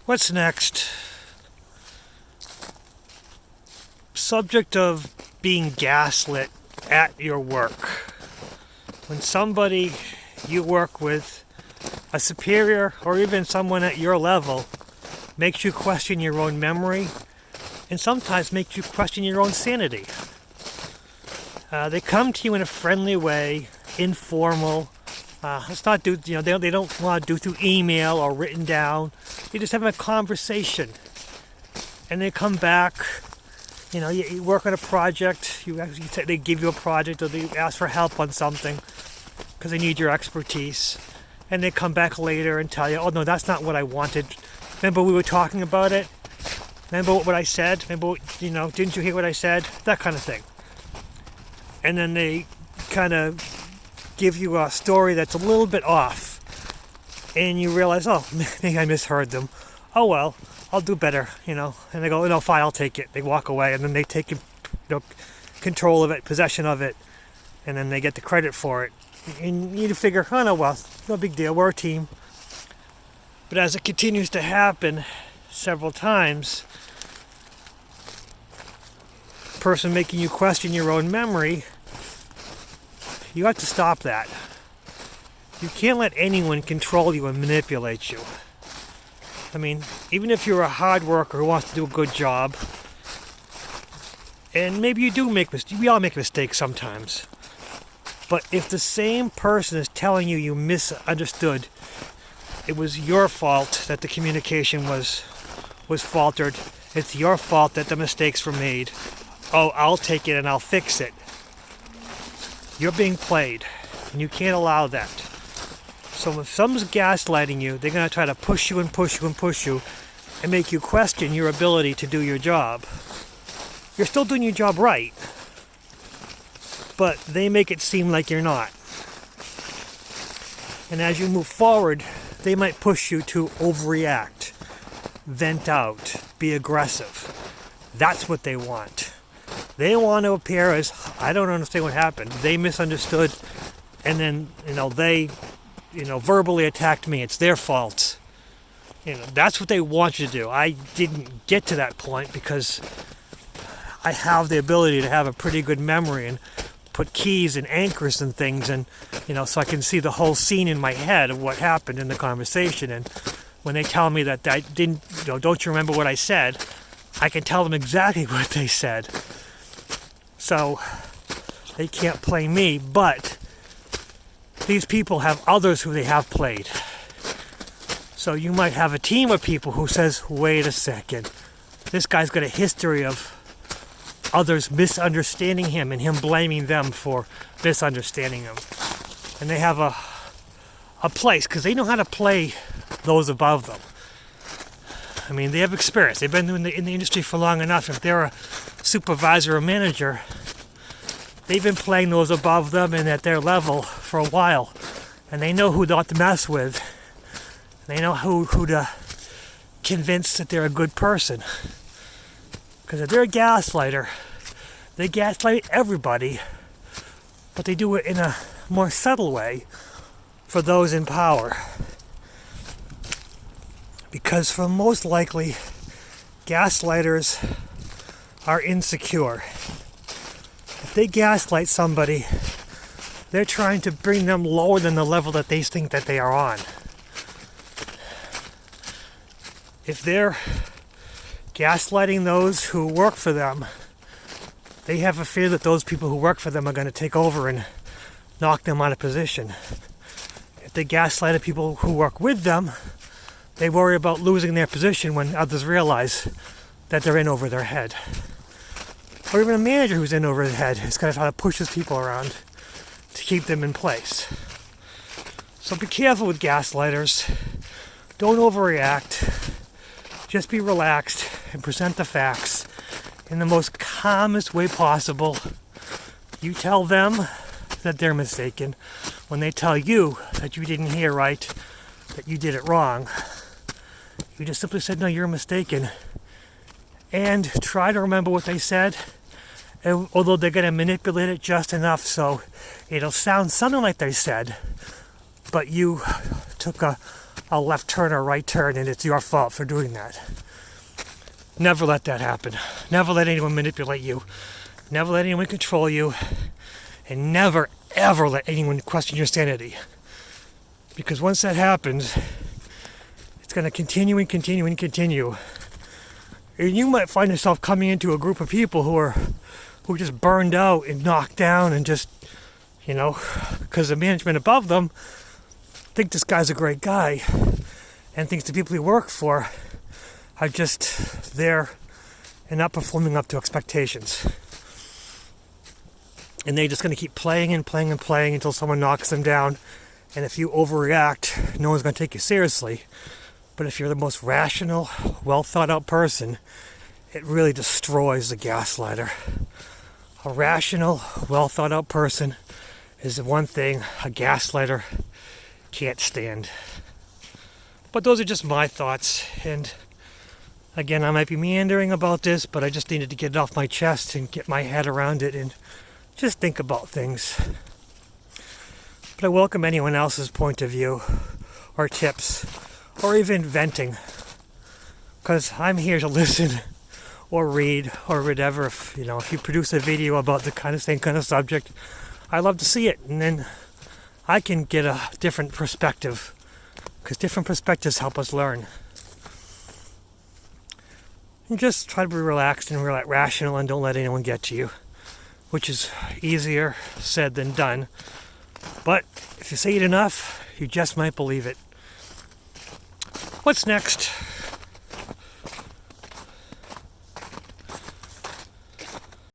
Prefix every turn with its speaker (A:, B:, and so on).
A: What's next? Subject of being gaslit at your work. When somebody you work with, a superior or even someone at your level, makes you question your own memory and sometimes makes you question your own sanity. They come to you in a friendly way, informal. Let's not do, they don't want to do through email or written down. They just have a conversation. And they come back, you work on a project, they give you a project or they ask for help on something because they need your expertise. And they come back later and tell you, oh no, that's not what I wanted. Remember we were talking about it? Remember what I said? Remember, didn't you hear what I said? That kind of thing. And then they kind of give you a story that's a little bit off. And you realize, oh, maybe I misheard them. Oh well, I'll do better, And they go, no, fine, I'll take it. They walk away and then they take control of it, possession of it. And then they get the credit for it. And you figure, oh no, well, no big deal, we're a team. But as it continues to happen several times, person making you question your own memory, you have to stop that. You can't let anyone control you and manipulate you. I mean, even if you're a hard worker who wants to do a good job, and maybe you do make mistakes, we all make mistakes sometimes. But if the same person is telling you you misunderstood, it was your fault that the communication was faltered, it's your fault that the mistakes were made, oh, I'll take it and I'll fix it. You're being played, and you can't allow that. So if someone's gaslighting you, they're going to try to push you and push you and push you and make you question your ability to do your job. You're still doing your job right, but they make it seem like you're not. And as you move forward, they might push you to overreact, vent out, be aggressive. That's what they want. They want to appear as, I don't understand what happened. They misunderstood, and then, they, verbally attacked me. It's their fault. That's what they want you to do. I didn't get to that point because I have the ability to have a pretty good memory and put keys and anchors and things, and so I can see the whole scene in my head of what happened in the conversation. And when they tell me that I didn't, don't you remember what I said, I can tell them exactly what they said. So they can't play me, but these people have others who they have played. So you might have a team of people who says, wait a second, this guy's got a history of others misunderstanding him and him blaming them for misunderstanding him. And they have a place, because they know how to play those above them. I mean, they have experience. They've been in the industry for long enough. If they're a supervisor or manager, they've been playing those above them and at their level for a while. And they know who not to mess with. They know who to convince that they're a good person. Because if they're a gaslighter, they gaslight everybody, but they do it in a more subtle way for those in power. Because for most likely, gaslighters are insecure. If they gaslight somebody, they're trying to bring them lower than the level that they think that they are on. If they're gaslighting those who work for them, they have a fear that those people who work for them are going to take over and knock them out of position. If they gaslight people who work with them, they worry about losing their position when others realize that they're in over their head. Or even a manager who's in over their head is going to try to push his people around to keep them in place. So be careful with gaslighters. Don't overreact. Just be relaxed and present the facts in the most calmest way possible. You tell them that they're mistaken. When they tell you that you didn't hear right, that you did it wrong, you just simply said, no, you're mistaken. And try to remember what they said. And although they're going to manipulate it just enough so it'll sound something like they said, but you took a a left turn or a right turn and it's your fault for doing that. Never let that happen. Never let anyone manipulate you. Never let anyone control you. And never, ever let anyone question your sanity. Because once that happens, it's going to continue and continue and continue. And you might find yourself coming into a group of people who are just burned out and knocked down and just, because the management above them think this guy's a great guy and thinks the people he work for are just there and not performing up to expectations. And they're just going to keep playing and playing and playing until someone knocks them down. And if you overreact, no one's going to take you seriously. But if you're the most rational, well thought out person, it really destroys the gaslighter. A rational, well thought out person is the one thing a gaslighter can't stand. But those are just my thoughts. And again, I might be meandering about this, but I just needed to get it off my chest and get my head around it and just think about things. But I welcome anyone else's point of view or tips or even venting, because I'm here to listen or read or whatever. If you produce a video about the same kind of subject, I love to see it, and then I can get a different perspective, because different perspectives help us learn. And just try to be relaxed and rational, and don't let anyone get to you, which is easier said than done. But if you say it enough, you just might believe it. What's next?